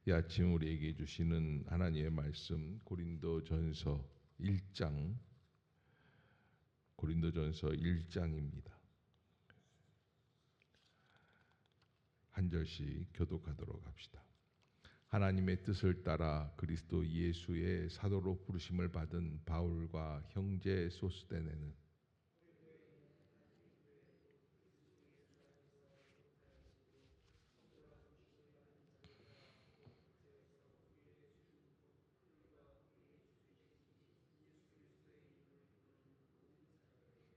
이 아침 우리에게 주시는 하나님의 말씀 고린도전서 1장입니다. 한 절씩 교독하도록 합시다. 하나님의 뜻을 따라 그리스도 예수의 사도로 부르심을 받은 바울과 형제 소스데네는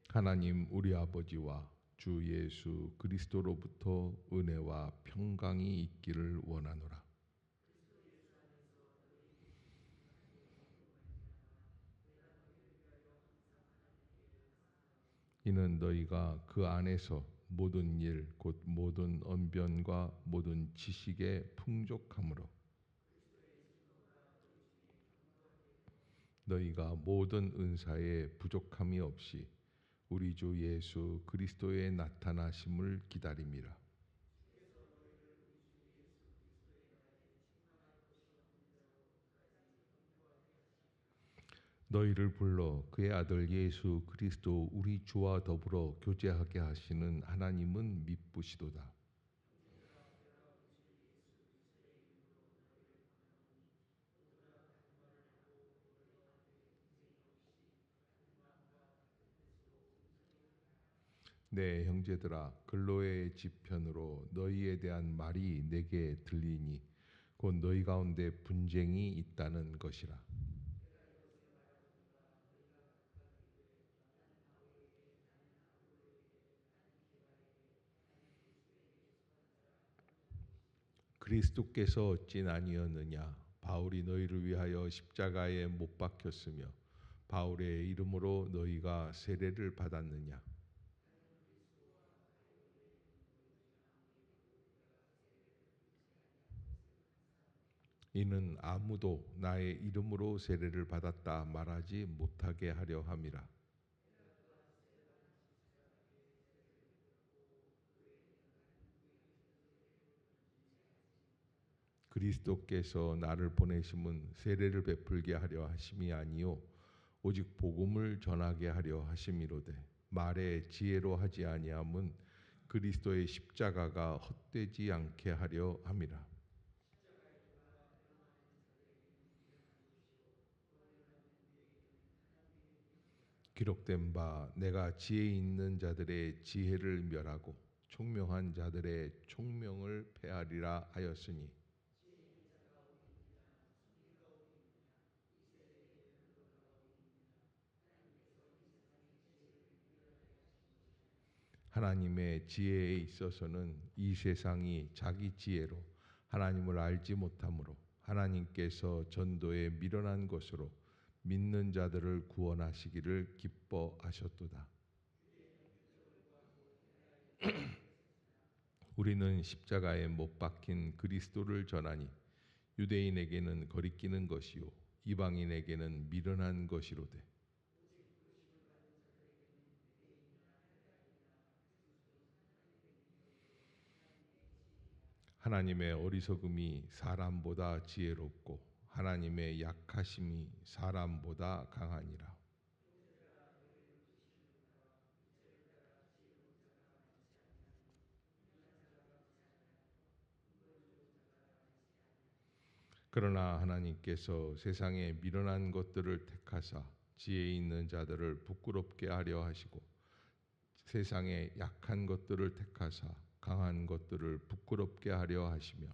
하나님 우리 아버지와 주 예수 그리스도로부터 은혜와 평강이 있기를 원하노라. 이는 너희가 그 안에서 모든 일 곧 모든 언변과 모든 지식에 풍족함으로 너희가 모든 은사에 부족함이 없이 우리 주 예수 그리스도의 나타나심을 기다림이라. 너희를 불러 그의 아들 예수 그리스도 우리 주와 더불어 교제하게 하시는 하나님은 미쁘시도다. 내 형제들아, 글로의 지편으로 너희에 대한 말이 내게 들리니 곧 너희 가운데 분쟁이 있다는 것이라. 그리스도께서 어찌 아니었느냐? 바울이 너희를 위하여 십자가에 못 박혔으며 바울의 이름으로 너희가 세례를 받았느냐? 이는 아무도 나의 이름으로 세례를 받았다 말하지 못하게 하려 함이라. 그리스도께서 나를 보내심은 세례를 베풀게 하려 하심이 아니요 오직 복음을 전하게 하려 하심이로되 말의 지혜로 하지 아니함은 그리스도의 십자가가 헛되지 않게 하려 함이라. 기록된 바 내가 지혜 있는 자들의 지혜를 멸하고 총명한 자들의 총명을 폐하리라 하였으니 하나님의 지혜에 있어서는 이 세상이 자기 지혜로 하나님을 알지 못하므로 하나님께서 전도에 미련한 것으로 믿는 자들을 구원하시기를 기뻐하셨도다. 우리는 십자가에 못 박힌 그리스도를 전하니 유대인에게는 거리끼는 것이요 이방인에게는 미련한 것이로되 하나님의 어리석음이 사람보다 지혜롭고 하나님의 약하심이 사람보다 강하니라. 그러나 하나님께서 세상에 미련한 것들을 택하사 지혜 있는 자들을 부끄럽게 하려 하시고 세상에 약한 것들을 택하사 강한 것들을 부끄럽게 하려 하시며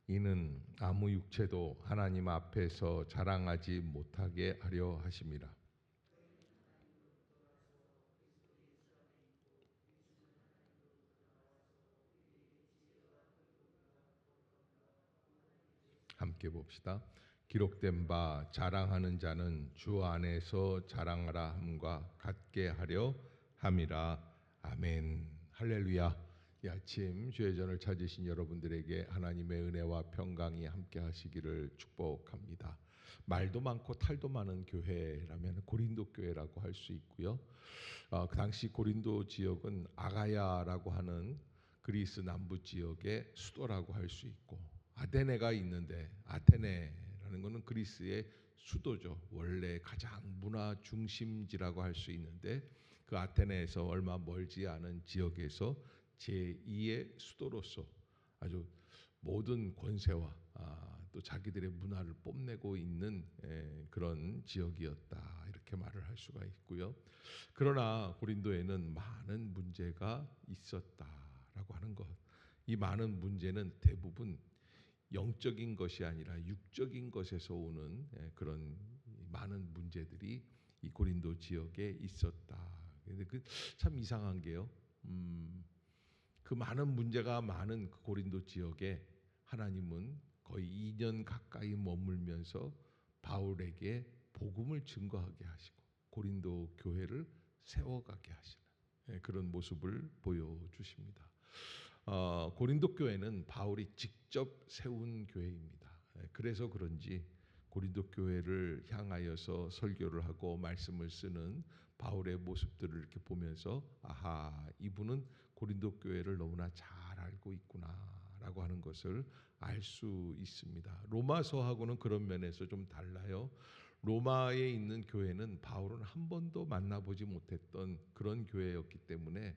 이는 아무 육체도 하나님 앞에서 자랑하지 못하게 하려 하심이라. 함께 봅시다. 기록된 바 자랑하는 자는 주 안에서 자랑하라 함과 같게 하려 함이라. 아멘. 할렐루야. 이 아침 주의 전을 찾으신 여러분들에게 하나님의 은혜와 평강이 함께 하시기를 축복합니다. 말도 많고 탈도 많은 교회라면 고린도 교회라고 할 수 있고요. 그 당시 고린도 지역은 아가야라고 하는 그리스 남부 지역의 수도라고 할 수 있고, 아테네가 있는데, 아테네라는 것은 그리스의 수도죠. 원래 가장 문화 중심지라고 할 수 있는데, 그 아테네에서 얼마 멀지 않은 지역에서 제2의 수도로서 아주 모든 권세와 또 자기들의 문화를 뽐내고 있는 그런 지역이었다, 이렇게 말을 할 수가 있고요. 그러나 고린도에는 많은 문제가 있었다라고 하는 것. 이 많은 문제는 대부분 영적인 것이 아니라 육적인 것에서 오는 그런 많은 문제들이 이 고린도 지역에 있었다. 근데 참 이상한 게요. 그 많은 문제가 많은 그 고린도 지역에 하나님은 거의 2년 가까이 머물면서 바울에게 복음을 증거하게 하시고 고린도 교회를 세워가게 하시는 그런 모습을 보여주십니다. 고린도 교회는 바울이 직접 세운 교회입니다. 그래서 그런지 고린도 교회를 향하여서 설교를 하고 말씀을 쓰는 바울의 모습들을 이렇게 보면서 아하, 이분은 고린도 교회를 너무나 잘 알고 있구나라고 하는 것을 알 수 있습니다. 로마서하고는 그런 면에서 좀 달라요. 로마에 있는 교회는 바울은 한 번도 만나보지 못했던 그런 교회였기 때문에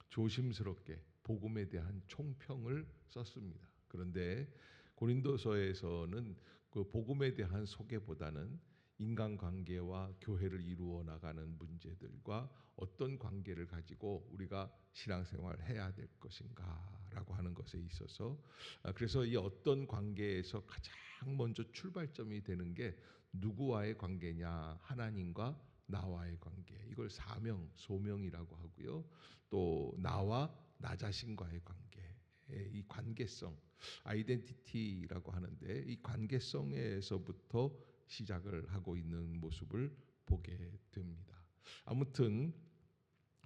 조심스럽게 복음에 대한 총평을 썼습니다. 그런데 고린도서에서는 그 복음에 대한 소개보다는 인간관계와 교회를 이루어 나가는 문제들과 어떤 관계를 가지고 우리가 신앙생활을 해야 될 것인가라고 하는 것에 있어서, 그래서 이 어떤 관계에서 가장 먼저 출발점이 되는 게 누구와의 관계냐, 하나님과 나와의 관계, 이걸 사명, 소명이라고 하고요. 또 나와 나 자신과의 관계, 이 관계성, 아이덴티티라고 하는데 이 관계성에서부터 시작을 하고 있는 모습을 보게 됩니다. 아무튼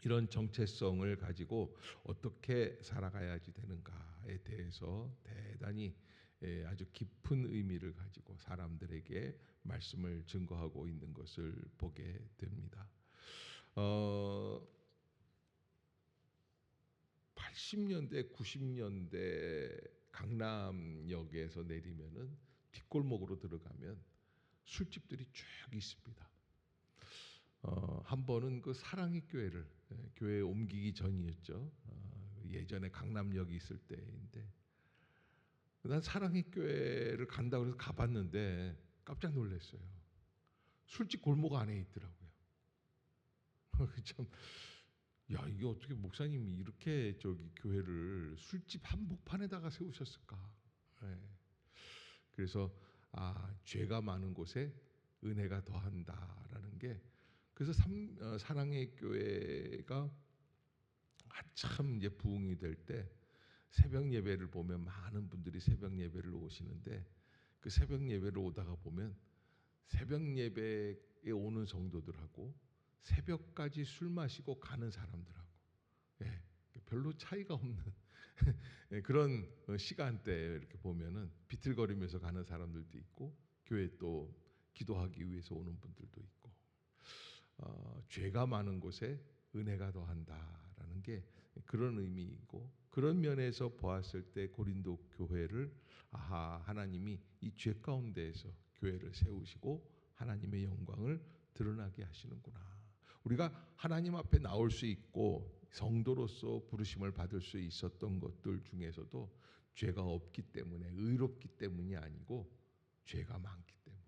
이런 정체성을 가지고 어떻게 살아가야지 되는가에 대해서 대단히 아주 깊은 의미를 가지고 사람들에게 말씀을 증거하고 있는 것을 보게 됩니다. 80년대, 90년대 강남역에서 내리면은 뒷골목으로 들어가면 술집들이 쭉 있습니다. 한 번은 그 사랑의 교회를 교회에 옮기기 전이었죠. 예전에 강남역이 있을 때인데, 난 사랑의 교회를 간다고 해서 가봤는데 깜짝 놀랐어요. 술집 골목 안에 있더라고요. 참, 야, 이게 어떻게 목사님이 이렇게 저기 교회를 술집 한복판에다가 세우셨을까? 예. 그래서 죄가 많은 곳에 은혜가 더한다라는 게, 그래서 사랑의 교회가 한참 이제 부흥이 될 때 새벽 예배를 보면 많은 분들이 새벽 예배를 오시는데, 그 새벽 예배를 오다가 보면 새벽 예배에 오는 성도들하고 새벽까지 술 마시고 가는 사람들하고 별로 차이가 없는 그런 시간대에 이렇게 보면은 비틀거리면서 가는 사람들도 있고, 교회 또 기도하기 위해서 오는 분들도 있고, 죄가 많은 곳에 은혜가 더한다라는 게 그런 의미이고, 그런 면에서 보았을 때 고린도 교회를 하나님이 이 죄 가운데에서 교회를 세우시고 하나님의 영광을 드러나게 하시는구나. 우리가 하나님 앞에 나올 수 있고 성도로서 부르심을 받을 수 있었던 것들 중에서도 죄가 없기 때문에, 의롭기 때문이 아니고 죄가 많기 때문에,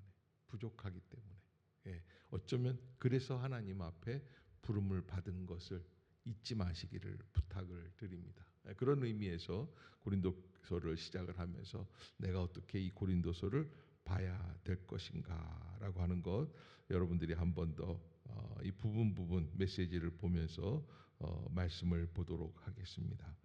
부족하기 때문에, 어쩌면 그래서 하나님 앞에 부름을 받은 것을 잊지 마시기를 부탁을 드립니다. 그런 의미에서 고린도서를 시작을 하면서 내가 어떻게 이 고린도서를 봐야 될 것인가라고 하는 것, 여러분들이 한 번 더 이 부분 메시지를 보면서 말씀을 보도록 하겠습니다.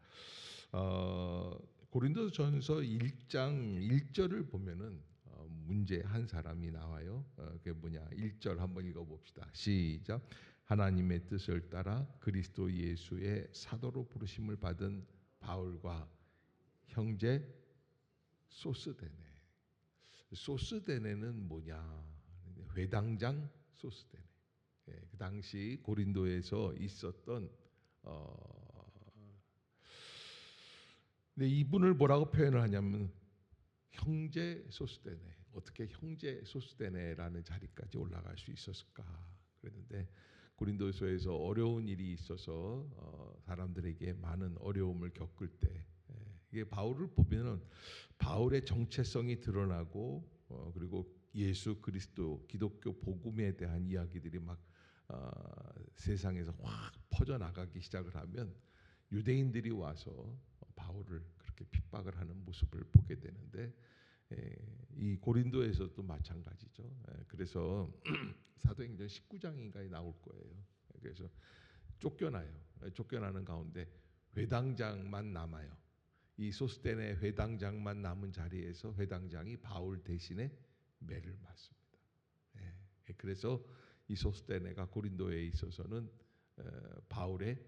고린도전서 1장 1절을 보면은 문제 한 사람이 나와요. 그게 뭐냐? 1절 한번 읽어봅시다. 시작. 하나님의 뜻을 따라 그리스도 예수의 사도로 부르심을 받은 바울과 형제 소스데네. 소스데네는 뭐냐? 회당장 소스데네. 그 당시 고린도에서 있었던 근데 이분을 뭐라고 표현을 하냐면 형제 소스데네. 어떻게 형제 소스데네라는 자리까지 올라갈 수 있었을까? 그랬는데 고린도서에서 어려운 일이 있어서 사람들에게 많은 어려움을 겪을 때 이게 바울을 보면은 바울의 정체성이 드러나고 그리고 예수 그리스도 기독교 복음에 대한 이야기들이 막 세상에서 확 퍼져 나가기 시작을 하면 유대인들이 와서 바울을 그렇게 핍박을 하는 모습을 보게 되는데 이 고린도에서도 마찬가지죠. 그래서 사도행전 19장인가에 나올 거예요. 그래서 쫓겨나요. 쫓겨나는 가운데 회당장만 남아요. 이 소스테네 회당장만 남은 자리에서 회당장이 바울 대신에 매를 맞습니다. 그래서 이 소스테네가 고린도에 있어서는 바울의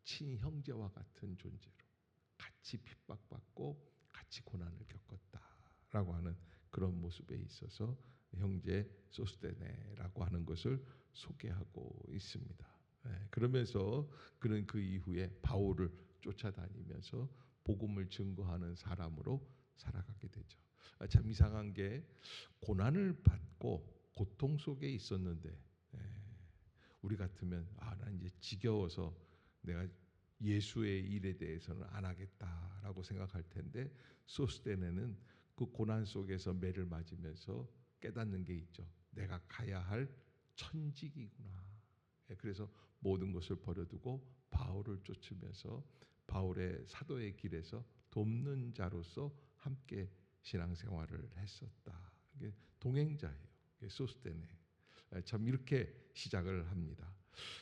친형제와 같은 존재로 같이 핍박받고 같이 고난을 겪었다라고 하는 그런 모습에 있어서 형제 소스테네라고 하는 것을 소개하고 있습니다. 그러면서 그는 그 이후에 바울을 쫓아다니면서 복음을 증거하는 사람으로 살아가게 되죠. 참 이상한 게 고난을 받고 고통 속에 있었는데 우리 같으면 난 이제 지겨워서 내가 예수의 일에 대해서는 안 하겠다라고 생각할 텐데 소스테네는 그 고난 속에서 매를 맞으면서 깨닫는 게 있죠. 내가 가야 할 천직이구나. 그래서 모든 것을 버려두고 바울을 쫓으면서 바울의 사도의 길에서 돕는 자로서 함께 신앙생활을 했었다. 이게 동행자예요. 소스테네. 참 이렇게 시작을 합니다.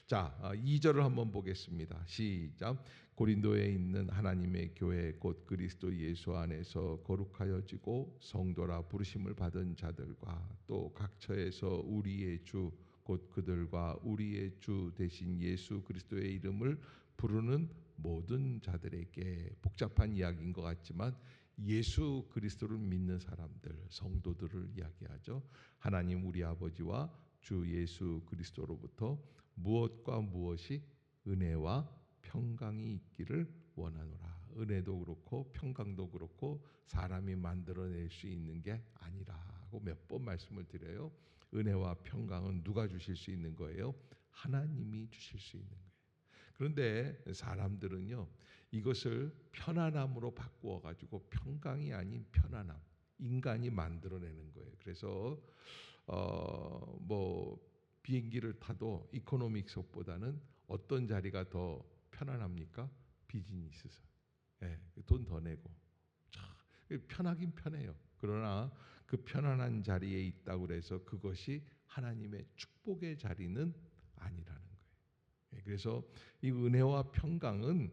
자, 2절을 한번 보겠습니다. 시작. 고린도에 있는 하나님의 교회 곧 그리스도 예수 안에서 거룩하여지고 성도라 부르심을 받은 자들과 또 각처에서 우리의 주 곧 그들과 우리의 주 대신 예수 그리스도의 이름을 부르는 모든 자들에게 복잡한 이야기인 것 같지만 예수 그리스도를 믿는 사람들, 성도들을 이야기하죠. 하나님 우리 아버지와 주 예수 그리스도로부터 무엇과 무엇이 은혜와 평강이 있기를 원하노라. 은혜도 그렇고 평강도 그렇고 사람이 만들어낼 수 있는 게 아니라고 몇 번 말씀을 드려요. 은혜와 평강은 누가 주실 수 있는 거예요? 하나님이 주실 수 있는 거예요. 그런데 사람들은요 이것을 편안함으로 바꾸어 가지고 평강이 아닌 편안함, 인간이 만들어내는 거예요. 그래서 뭐 비행기를 타도 이코노믹석보다는 어떤 자리가 더 편안합니까? 비즈니스석. 돈 더 내고 편하긴 편해요. 그러나 그 편안한 자리에 있다고 해서 그것이 하나님의 축복의 자리는 아니라는 거예요. 그래서 이 은혜와 평강은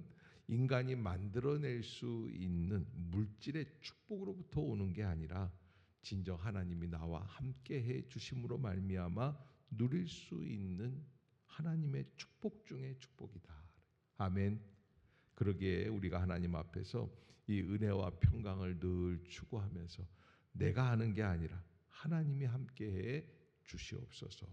인간이 만들어낼 수 있는 물질의 축복으로부터 오는 게 아니라 진정 하나님이 나와 함께해 주심으로 말미암아 누릴 수 있는 하나님의 축복 중의 축복이다. 아멘. 그러기에 우리가 하나님 앞에서 이 은혜와 평강을 늘 추구하면서 내가 하는 게 아니라 하나님이 함께해 주시옵소서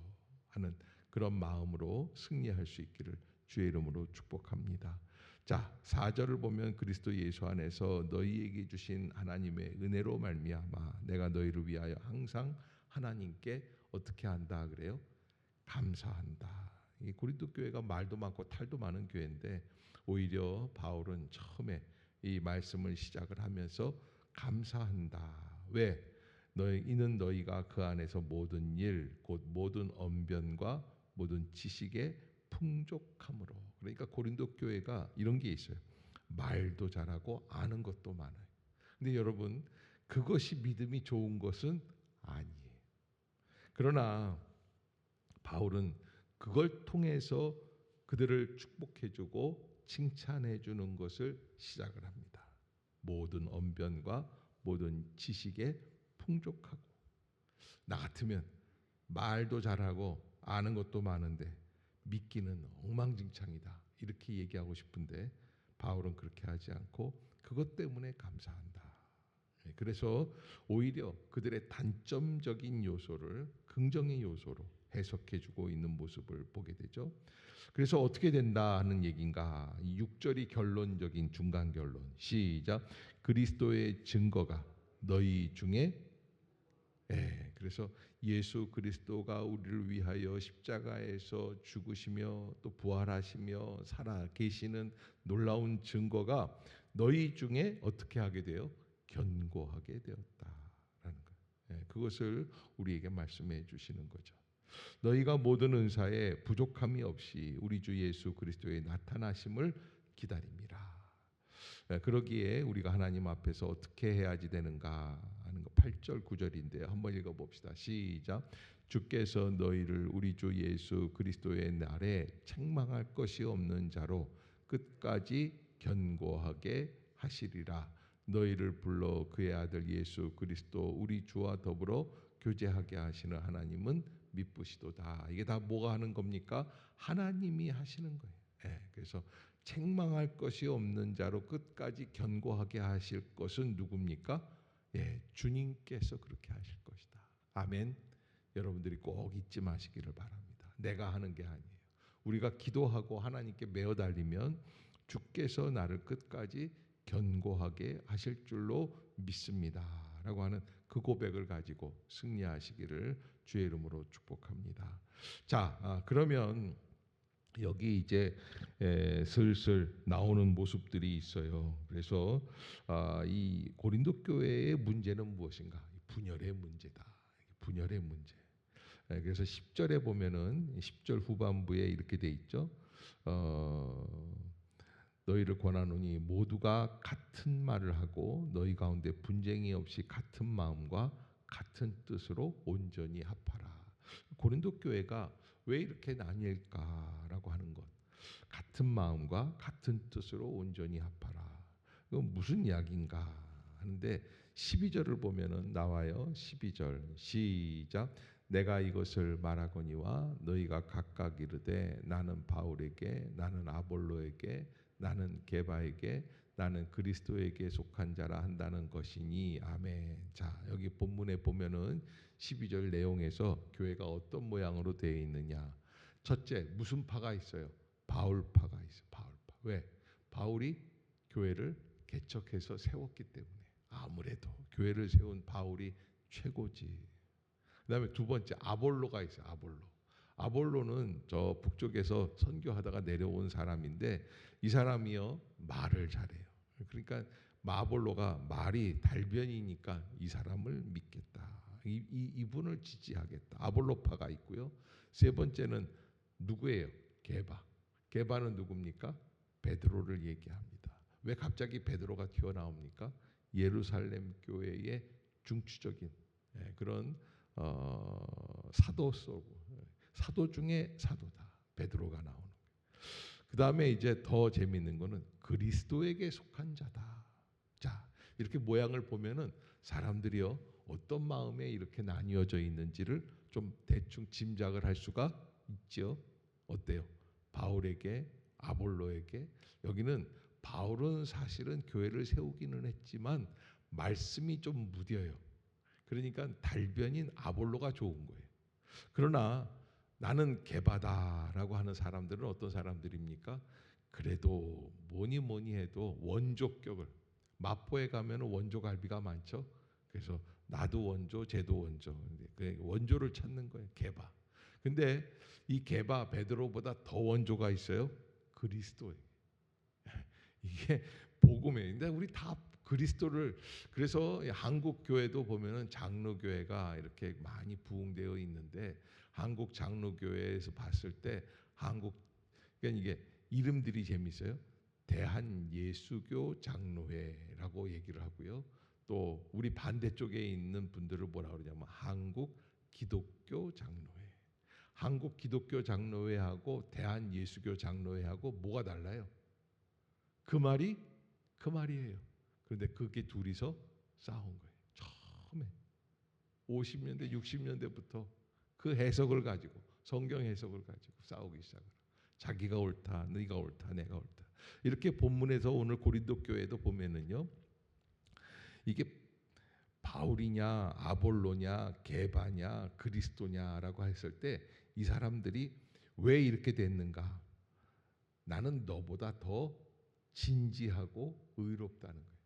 하는 그런 마음으로 승리할 수 있기를 주의 이름으로 축복합니다. 자, 4절을 보면 그리스도 예수 안에서 너희에게 주신 하나님의 은혜로 말미암아 내가 너희를 위하여 항상 하나님께 어떻게 한다 그래요? 감사한다. 이 고린도 교회가 말도 많고 탈도 많은 교회인데 오히려 바울은 처음에 이 말씀을 시작을 하면서 감사한다. 왜? 이는 너희가 그 안에서 모든 일, 곧 모든 언변과 모든 지식에 풍족함으로. 그러니까 고린도 교회가 이런 게 있어요. 말도 잘하고 아는 것도 많아요. 근데 여러분 그것이 믿음이 좋은 것은 아니에요. 그러나 바울은 그걸 통해서 그들을 축복해주고 칭찬해주는 것을 시작을 합니다. 모든 언변과 모든 지식에 풍족하고 나 같으면 말도 잘하고 아는 것도 많은데 믿기는 엉망진창이다. 이렇게 얘기하고 싶은데 바울은 그렇게 하지 않고 그것 때문에 감사한다. 그래서 오히려 그들의 단점적인 요소를 긍정의 요소로 해석해주고 있는 모습을 보게 되죠. 그래서 어떻게 된다 하는 얘기인가? 이 6절이 결론적인 중간 결론. 시작. 그리스도의 증거가 너희 중에 그래서 예수 그리스도가 우리를 위하여 십자가에서 죽으시며 또 부활하시며 살아 계시는 놀라운 증거가 너희 중에 어떻게 하게 돼요? 견고하게 되었다라는 거. 그것을 우리에게 말씀해 주시는 거죠. 너희가 모든 은사에 부족함이 없이 우리 주 예수 그리스도의 나타나심을 기다립니다. 그러기에 우리가 하나님 앞에서 어떻게 해야지 되는가 하는 거 8절 9절인데요. 한번 읽어봅시다. 시작. 주께서 너희를 우리 주 예수 그리스도의 날에 책망할 것이 없는 자로 끝까지 견고하게 하시리라. 너희를 불러 그의 아들 예수 그리스도 우리 주와 더불어 교제하게 하시는 하나님은 미쁘시도다. 이게 다 뭐가 하는 겁니까? 하나님이 하시는 거예요. 그래서 책망할 것이 없는 자로 끝까지 견고하게 하실 것은 누굽니까? 주님께서 그렇게 하실 것이다. 아멘. 여러분들이 꼭 잊지 마시기를 바랍니다. 내가 하는 게 아니에요. 우리가 기도하고 하나님께 매어 달리면 주께서 나를 끝까지 견고하게 하실 줄로 믿습니다. 라고 하는 그 고백을 가지고 승리하시기를 주의 이름으로 축복합니다. 자, 그러면 여기 이제 슬슬 나오는 모습들이 있어요. 그래서 이 고린도 교회의 문제는 무엇인가? 분열의 문제다. 분열의 문제. 그래서 10절에 보면은 10절 후반부에 이렇게 돼 있죠. 너희를 권하노니 모두가 같은 말을 하고 너희 가운데 분쟁이 없이 같은 마음과 같은 뜻으로 온전히 합하라. 고린도 교회가 왜 이렇게 나뉠까라고 하는 것. 같은 마음과 같은 뜻으로 온전히 합하라. 이건 무슨 이야기인가 하는데 12절을 보면은 나와요. 12절 시작. 내가 이것을 말하거니와 너희가 각각 이르되 나는 바울에게 나는 아볼로에게 나는 게바에게 나는 그리스도에게 속한 자라 한다는 것이니 아멘. 자, 여기 본문에 보면은 12절 내용에서 교회가 어떤 모양으로 되어 있느냐. 첫째, 무슨 파가 있어요? 바울파가 있어요. 바울파. 왜? 바울이 교회를 개척해서 세웠기 때문에. 아무래도 교회를 세운 바울이 최고지. 그다음에 두 번째 아볼로가 있어요. 아볼로는 저 북쪽에서 선교하다가 내려온 사람인데 이 사람이요 말을 잘해요. 그러니까 아볼로가 말이 달변이니까 이 사람을 믿겠다. 이분을 지지하겠다. 아볼로파가 있고요. 세 번째는 누구예요? 게바는 누굽니까? 베드로를 얘기합니다. 왜 갑자기 베드로가 튀어나옵니까? 예루살렘 교회의 중추적인 그런 사도 중에 사도다. 베드로가 나오는 거예요. 그 다음에 이제 더 재미있는 거는 그리스도에게 속한 자다. 자, 이렇게 모양을 보면은 사람들이요 어떤 마음에 이렇게 나뉘어져 있는지를 좀 대충 짐작을 할 수가 있죠. 어때요? 바울에게 아볼로에게 여기는 바울은 사실은 교회를 세우기는 했지만 말씀이 좀 무뎌요. 그러니까 달변인 아볼로가 좋은 거예요. 그러나 나는 게바다라고 하는 사람들은 어떤 사람들입니까? 그래도 뭐니 해도 원조격을 마포에 가면 원조갈비가 많죠. 그래서 나도 원조, 쟤도 원조. 원조를 찾는 거예요. 게바. 근데 이 게바 베드로보다 더 원조가 있어요. 그리스도예요. 이게 복음이에요. 근데 우리 다 그리스도를 그래서 한국 교회도 보면은 장로교회가 이렇게 많이 부흥되어 있는데 한국 장로교회에서 봤을 때 한국 그러니까 이게 이름들이 재밌어요. 대한예수교 장로회라고 얘기를 하고요. 또 우리 반대쪽에 있는 분들을 뭐라 그러냐면 한국 기독교 장로회. 한국 기독교 장로회하고 대한예수교 장로회하고 뭐가 달라요? 그 말이에요. 그런데 그게 둘이서 싸운 거예요. 처음에 50년대 60년대부터 그 해석을 가지고 성경 해석을 가지고 싸우기 시작을. 자기가 옳다, 네가 옳다, 내가 옳다. 이렇게 본문에서 오늘 고린도 교회도 보면은요. 이게 바울이냐 아볼로냐 게바냐 그리스도냐라고 했을 때 이 사람들이 왜 이렇게 됐는가? 나는 너보다 더 진지하고 의롭다는 거예요.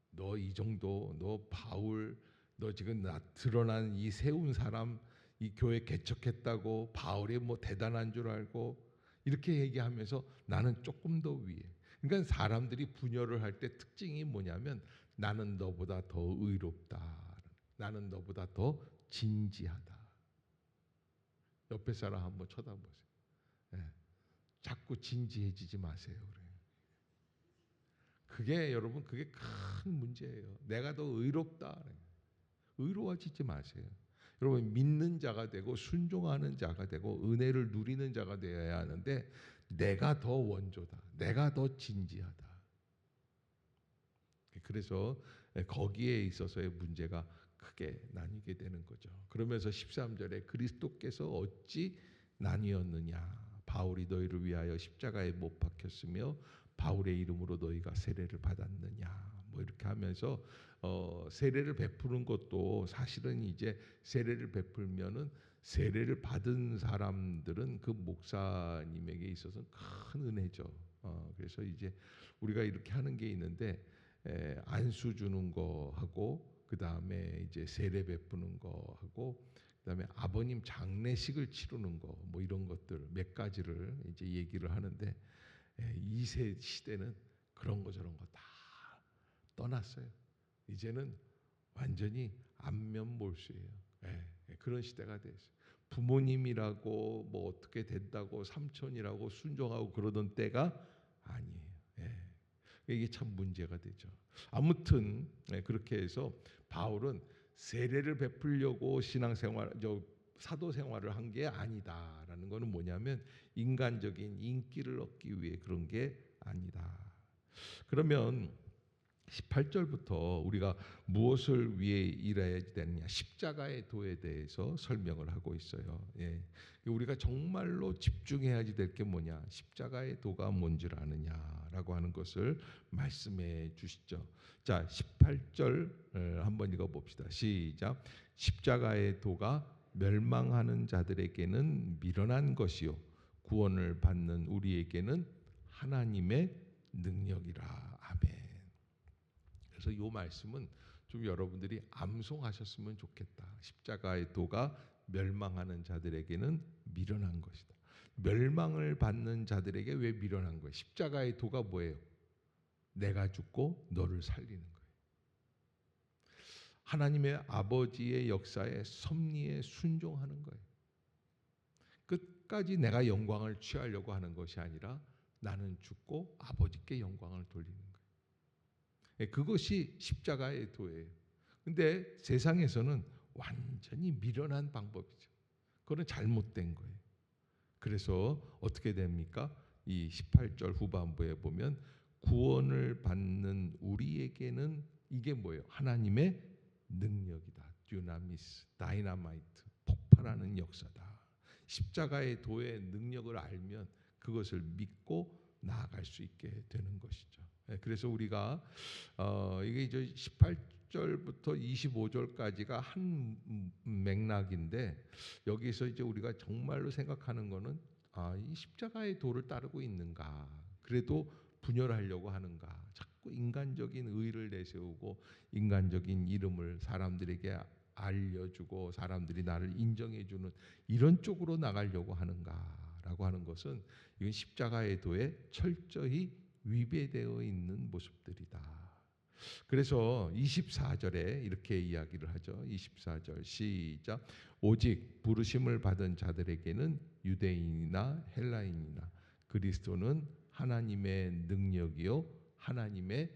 너 이 정도, 너 바울, 너 지금 나 드러난 이 세운 사람, 이 교회 개척했다고 바울이 뭐 대단한 줄 알고 이렇게 얘기하면서 나는 조금 더 위에. 그러니까 사람들이 분열을 할 때 특징이 뭐냐면 나는 너보다 더 의롭다. 나는 너보다 더 진지하다. 옆에 사람 한번 쳐다보세요. 예. 자꾸 진지해지지 마세요. 그래. 그게 여러분 그게 큰 문제예요. 내가 더 의롭다. 의로워지지 마세요. 여러분 믿는 자가 되고 순종하는 자가 되고 은혜를 누리는 자가 되어야 하는데 내가 더 원조다. 내가 더 진지하다. 그래서 거기에 있어서의 문제가 크게 나뉘게 되는 거죠. 그러면서 13절에 그리스도께서 어찌 나뉘었느냐. 바울이 너희를 위하여 십자가에 못 박혔으며 바울의 이름으로 너희가 세례를 받았느냐. 뭐 이렇게 하면서 세례를 베푸는 것도 사실은 이제 세례를 베풀면은 세례를 받은 사람들은 그 목사님에게 있어서 큰 은혜죠. 그래서 이제 우리가 이렇게 하는 게 있는데 안수 주는 거 하고 그 다음에 이제 세례 베푸는 거 하고 그 다음에 아버님 장례식을 치르는 거 뭐 이런 것들 몇 가지를 이제 얘기를 하는데 이 시대는 그런 거 저런 거 다 떠났어요. 이제는 완전히 안면몰수예요. 그런 시대가 됐어요. 부모님이라고 뭐 어떻게 된다고 삼촌이라고 순종하고 그러던 때가 아니에요. 이게 참 문제가 되죠. 아무튼 그렇게 해서 바울은 세례를 베풀려고 신앙생활, 사도 생활을 한 게 아니다라는 것은 뭐냐면 인간적인 인기를 얻기 위해 그런 게 아니다. 그러면 18절부터 우리가 무엇을 위해 일해야 되느냐 십자가의 도에 대해서 설명을 하고 있어요. 우리가 정말로 집중해야 될 게 뭐냐 십자가의 도가 뭔지를 아느냐라고 하는 것을 말씀해 주시죠. 자 18절 한번 읽어봅시다. 시작. 십자가의 도가 멸망하는 자들에게는 미련한 것이요 구원을 받는 우리에게는 하나님의 능력이라. 아멘. 그래서 이 말씀은 좀 여러분들이 암송하셨으면 좋겠다. 십자가의 도가 멸망하는 자들에게는 미련한 것이다. 멸망을 받는 자들에게 왜 미련한 거예요? 십자가의 도가 뭐예요? 내가 죽고 너를 살리는 거예요. 하나님의 아버지의 역사에 섭리에 순종하는 거예요. 끝까지 내가 영광을 취하려고 하는 것이 아니라 나는 죽고 아버지께 영광을 돌리는 거예요. 그것이 십자가의 도예요. 근데 세상에서는 완전히 미련한 방법이죠. 그건 잘못된 거예요. 그래서 어떻게 됩니까? 이 18절 후반부에 보면 구원을 받는 우리에게는 이게 뭐예요? 하나님의 능력이다. 듀나미스, 다이나마이트, 폭발하는 역사다. 십자가의 도의 능력을 알면 그것을 믿고 나아갈 수 있게 되는 것이죠. 그래서 우리가 이게 이제 18절부터 25절까지가 한 맥락인데 여기서 이제 우리가 정말로 생각하는 거는 이 십자가의 도를 따르고 있는가? 그래도 분열하려고 하는가? 자꾸 인간적인 의를 내세우고 인간적인 이름을 사람들에게 알려주고 사람들이 나를 인정해주는 이런 쪽으로 나가려고 하는가라고 하는 것은 이건 십자가의 도에 철저히 위배되어 있는 모습들이다. 그래서 24절에 이렇게 이야기를 하죠. 24절 시작. 오직 부르심을 받은 자들에게는 유대인이나 헬라인이나 그리스도는 하나님의 능력이요 하나님의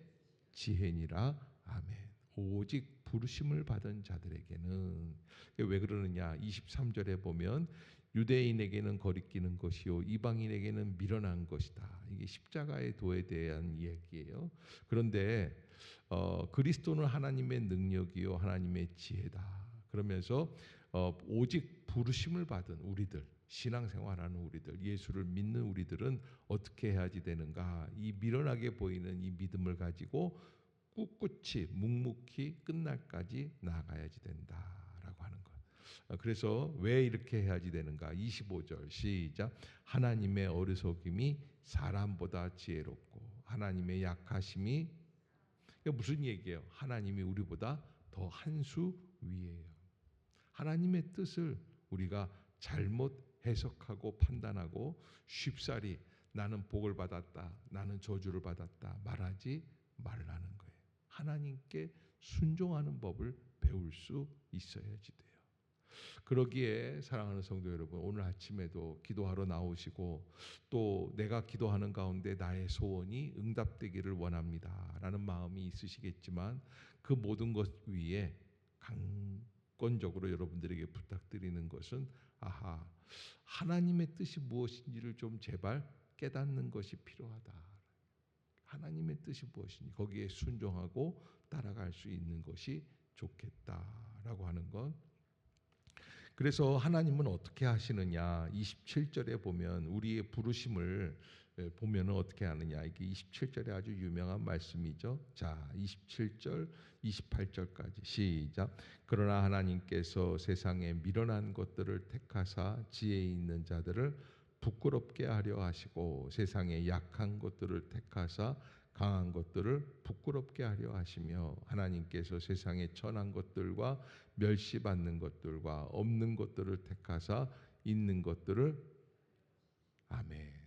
지혜니라. 아멘. 오직 부르심을 받은 자들에게는 왜 그러느냐? 23절에 보면 유대인에게는 거리끼는 것이요 이방인에게는 미련한 것이다. 이게 십자가의 도에 대한 이야기예요. 그런데 그리스도는 하나님의 능력이요 하나님의 지혜다. 그러면서 오직 부르심을 받은 우리들, 신앙생활하는 우리들, 예수를 믿는 우리들은 어떻게 해야지 되는가? 이 미련하게 보이는 이 믿음을 가지고 꿋꿋이 묵묵히 끝날까지 나아가야지 된다라고 하는 것. 그래서 왜 이렇게 해야지 되는가? 25절 시작. 하나님의 어리석음이 사람보다 지혜롭고 하나님의 약하심이, 이게 무슨 얘기예요? 하나님이 우리보다 더 한 수 위에요. 하나님의 뜻을 우리가 잘못 해석하고 판단하고 쉽사리 나는 복을 받았다, 나는 저주를 받았다 말하지 말라는 거예요. 하나님께 순종하는 법을 배울 수 있어야지 돼요. 그러기에 사랑하는 성도 여러분, 오늘 아침에도 기도하러 나오시고 또 내가 기도하는 가운데 나의 소원이 응답되기를 원합니다 라는 마음이 있으시겠지만, 그 모든 것 위에 강권적으로 여러분들에게 부탁드리는 것은, 하나님의 뜻이 무엇인지를 좀 제발 깨닫는 것이 필요하다. 하나님의 뜻이 무엇인지 거기에 순종하고 따라갈 수 있는 것이 좋겠다라고 하는 것. 그래서 하나님은 어떻게 하시느냐, 27절에 보면 우리의 부르심을 보면은 어떻게 하느냐, 이게 27절에 아주 유명한 말씀이죠. 자, 27절 28절까지 시작. 그러나 하나님께서 세상에 미련한 것들을 택하사 지혜 있는 자들을 부끄럽게 하려 하시고 세상에 약한 것들을 택하사 강한 것들을 부끄럽게 하려 하시며, 하나님께서 세상에 천한 것들과 멸시받는 것들과 없는 것들을 택하사 있는 것들을, 아멘.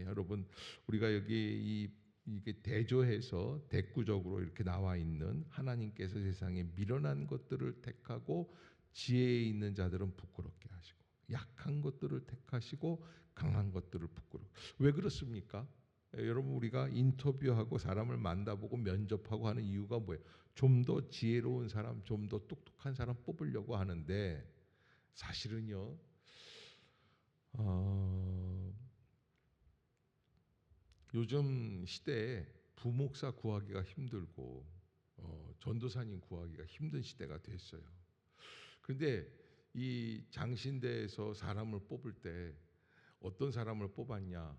여러분, 우리가 여기 이게 대조해서 대꾸적으로 이렇게 나와 있는, 하나님께서 세상에 미련한 것들을 택하고 지혜에 있는 자들은 부끄럽게 하시고 약한 것들을 택하시고 강한 것들을 부끄럽게. 왜 그렇습니까? 여러분, 우리가 인터뷰하고 사람을 만나보고 면접하고 하는 이유가 뭐예요? 좀 더 지혜로운 사람, 좀 더 똑똑한 사람 뽑으려고 하는데, 사실은요, 요즘 시대에 부목사 구하기가 힘들고 전도사님 구하기가 힘든 시대가 됐어요. 그런데 이 장신대에서 사람을 뽑을 때 어떤 사람을 뽑았냐?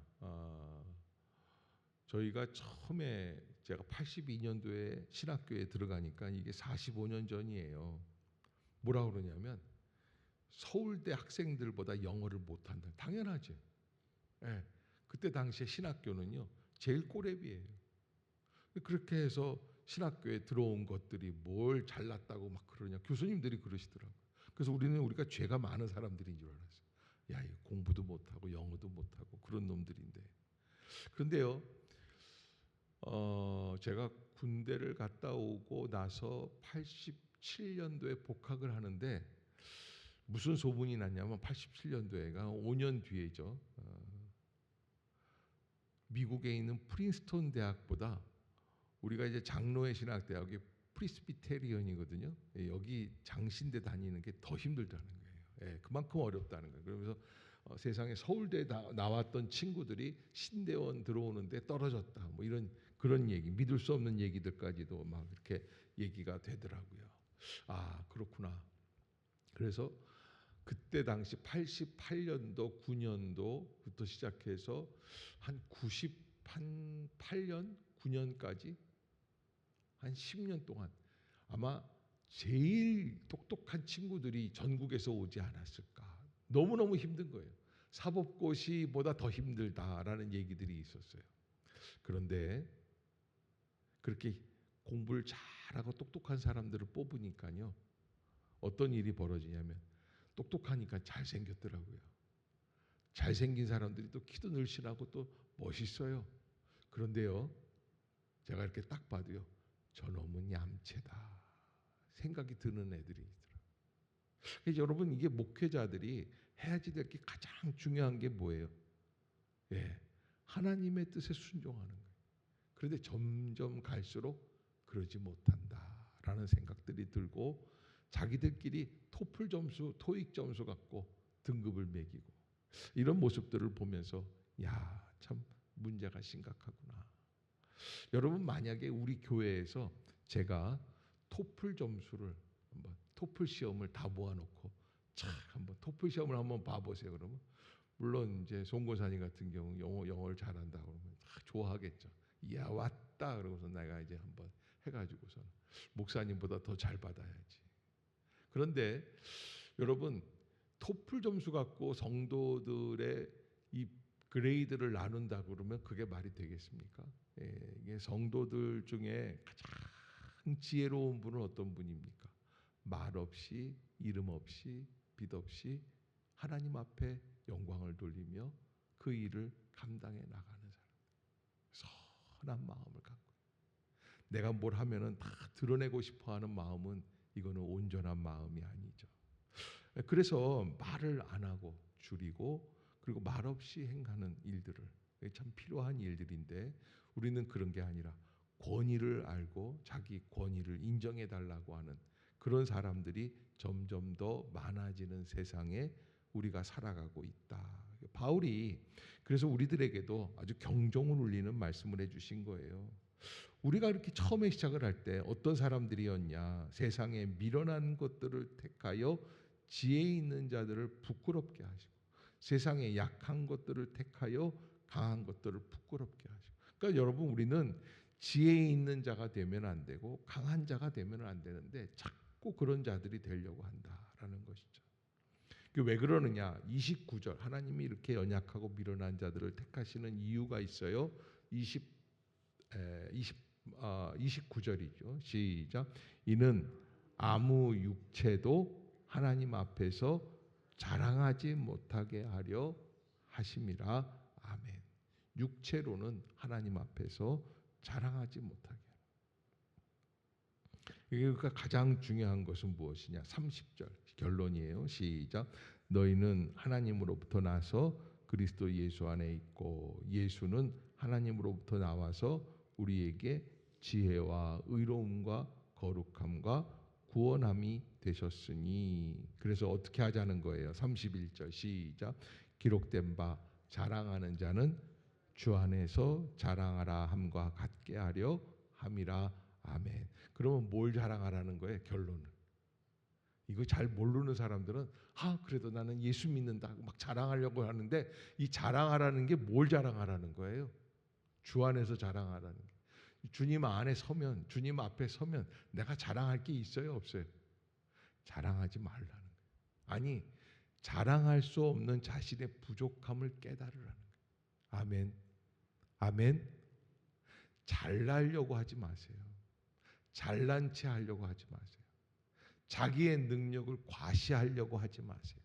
저희가 처음에 제가 82년도에 신학교에 들어가니까 이게 45년 전이에요. 뭐라 그러냐면 서울대 학생들보다 영어를 못한다. 당연하죠. 예. 그때 당시에 신학교는요 제일 꼬레비예요. 그렇게 해서 신학교에 들어온 것들이 뭘 잘났다고 막 그러냐, 교수님들이 그러시더라고요. 그래서 우리가 죄가 많은 사람들인 줄 알았어요. 야, 공부도 못하고 영어도 못하고 그런 놈들인데. 그런데요, 제가 군대를 갔다 오고 나서 87년도에 복학을 하는데 무슨 소문이 났냐면, 87년도에가 5년 뒤에죠. 미국에 있는 프린스턴 대학보다, 우리가 이제 장로의 신학대학이 프리스비테리언이거든요. 여기 장신대 다니는 게 더 힘들다는 거예요. 그만큼 어렵다는 거예요. 그러면서 세상에 서울대 나왔던 친구들이 신대원 들어오는데 떨어졌다. 뭐 이런 그런 얘기, 믿을 수 없는 얘기들까지도 막 이렇게 얘기가 되더라고요. 아, 그렇구나. 그래서 그때 당시 88년도, 9년도부터 시작해서 한 98년, 9년까지 한 10년 동안 아마 제일 똑똑한 친구들이 전국에서 오지 않았을까. 너무너무 힘든 거예요. 사법고시보다 더 힘들다라는 얘기들이 있었어요. 그런데 그렇게 공부를 잘하고 똑똑한 사람들을 뽑으니까요, 어떤 일이 벌어지냐면 똑똑하니까 잘생겼더라고요. 잘생긴 사람들이 또 키도 늘씬하고 또 멋있어요. 그런데요, 제가 이렇게 딱 봐도요, 저놈은 얌체다 생각이 드는 애들이 있더라고요. 그래서 여러분, 이게 목회자들이 해야지 될 게 가장 중요한 게 뭐예요? 하나님의 뜻에 순종하는 거예요. 그런데 점점 갈수록 그러지 못한다라는 생각들이 들고, 자기들끼리 토플 점수, 토익 점수 갖고 등급을 매기고, 이런 모습들을 보면서 참 문제가 심각하구나. 여러분, 만약에 우리 교회에서 제가 토플 점수를 한번, 토플 시험을 다 모아놓고 한번 토플 시험을 한번 봐보세요. 그러면 물론 이제 송고사님 같은 경우 영어를 잘한다 그러면 좋아하겠죠. 야, 왔다 그러고서 내가 이제 한번 해가지고서는 목사님보다 더 잘 받아야지. 그런데 여러분, 토플 점수 갖고 성도들의 이 그레이드를 나눈다 그러면 그게 말이 되겠습니까? 이게 성도들 중에 가장 지혜로운 분은 어떤 분입니까? 말 없이, 이름 없이, 빛 없이 하나님 앞에 영광을 돌리며 그 일을 감당해 나가는 사람. 선한 마음을 갖고 내가 뭘 하면은 다 드러내고 싶어하는 마음은 이거는 온전한 마음이 아니죠. 그래서 말을 안 하고 줄이고 그리고 말 없이 행하는 일들을 참 필요한 일들인데 우리는 그런 게 아니라 권위를 알고 자기 권위를 인정해 달라고 하는 그런 사람들이 점점 더 많아지는 세상에 우리가 살아가고 있다. 바울이 그래서 우리들에게도 아주 경종을 울리는 말씀을 해주신 거예요. 우리가 이렇게 처음에 시작을 할 때 어떤 사람들이었냐? 세상에 미련한 것들을 택하여 지혜 있는 자들을 부끄럽게 하시고 세상에 약한 것들을 택하여 강한 것들을 부끄럽게 하시고. 그러니까 여러분 우리는 지혜 있는 자가 되면 안 되고 강한 자가 되면 안 되는데 자꾸 그런 자들이 되려고 한다라는 것이죠. 왜 그러느냐? 29절 하나님이 이렇게 연약하고 미련한 자들을 택하시는 이유가 있어요. 29절이죠. 시작. 이는 아무 육체도 하나님 앞에서 자랑하지 못하게 하려 하심이라. 아멘. 육체로는 하나님 앞에서 자랑하지 못하게. 그러니까 가장 중요한 것은 무엇이냐? 30절 결론이에요. 시작. 너희는 하나님으로부터 나서 그리스도 예수 안에 있고 예수는 하나님으로부터 나와서 우리에게 지혜와 의로움과 거룩함과 구원함이 되셨으니. 그래서 어떻게 하자는 거예요? 31절 시작. 기록된 바 자랑하는 자는 주 안에서 자랑하라 함과 같게 하려 함이라. 아멘. 그러면 뭘 자랑하라는 거예요? 결론은. 이거 잘 모르는 사람들은 그래도 나는 예수 믿는다 하고 막 자랑하려고 하는데 이 자랑하라는 게 뭘 자랑하라는 거예요? 주 안에서 자랑하라는 게. 주님 안에 서면 주님 앞에 서면 내가 자랑할 게 있어요, 없어요? 자랑하지 말라는 거예요. 아니, 자랑할 수 없는 자신의 부족함을 깨달으라는 거예요. 아멘. 아멘. 잘나려고 하지 마세요. 잘난 체 하려고 하지 마세요. 자기의 능력을 과시하려고 하지 마세요.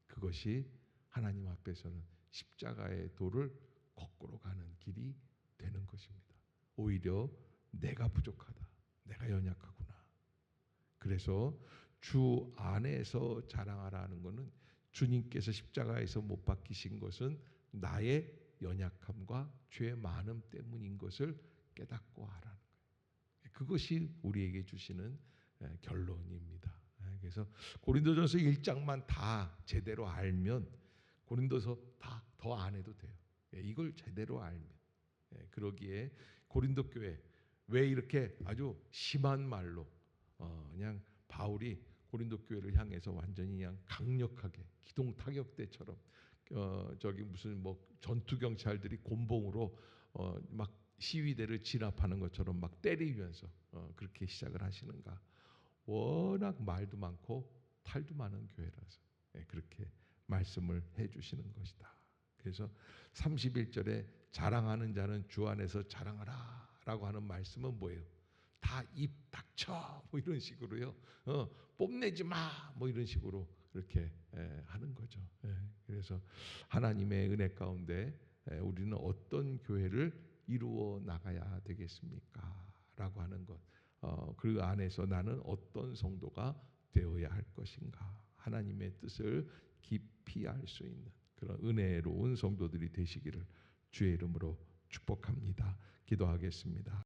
그것이 하나님 앞에서는 십자가의 도를 거꾸로 가는 길이 되는 것입니다. 오히려 내가 부족하다. 내가 연약하구나. 그래서 주 안에서 자랑하라는 것은 주님께서 십자가에서 못 박히신 것은 나의 연약함과 죄의 많음 때문인 것을 깨닫고 하라는 거예요. 그것이 우리에게 주시는 결론입니다. 그래서 고린도전서 1장만 다 제대로 알면 고린도서 다 더 안 해도 돼요. 이걸 제대로 알면. 그러기에 고린도 교회 왜 이렇게 아주 심한 말로 그냥 바울이 고린도 교회를 향해서 완전히 그냥 강력하게 기동 타격대처럼 저기 무슨 뭐 전투 경찰들이 곤봉으로 막 시위대를 진압하는 것처럼 막 때리면서 그렇게 시작을 하시는가? 워낙 말도 많고 탈도 많은 교회라서 그렇게 말씀을 해주시는 것이다. 그래서 31절에 자랑하는 자는 주 안에서 자랑하라라고 하는 말씀은 뭐예요? 다 입 닥쳐 뭐 이런 식으로요. 뽐내지 마 뭐 이런 식으로 그렇게 하는 거죠. 그래서 하나님의 은혜 가운데 우리는 어떤 교회를 이루어 나가야 되겠습니까? 라고 하는 것. 그 안에서 나는 어떤 성도가 되어야 할 것인가? 하나님의 뜻을 깊이 알 수 있는 그런 은혜로운 성도들이 되시기를 주의 이름으로 축복합니다. 기도하겠습니다.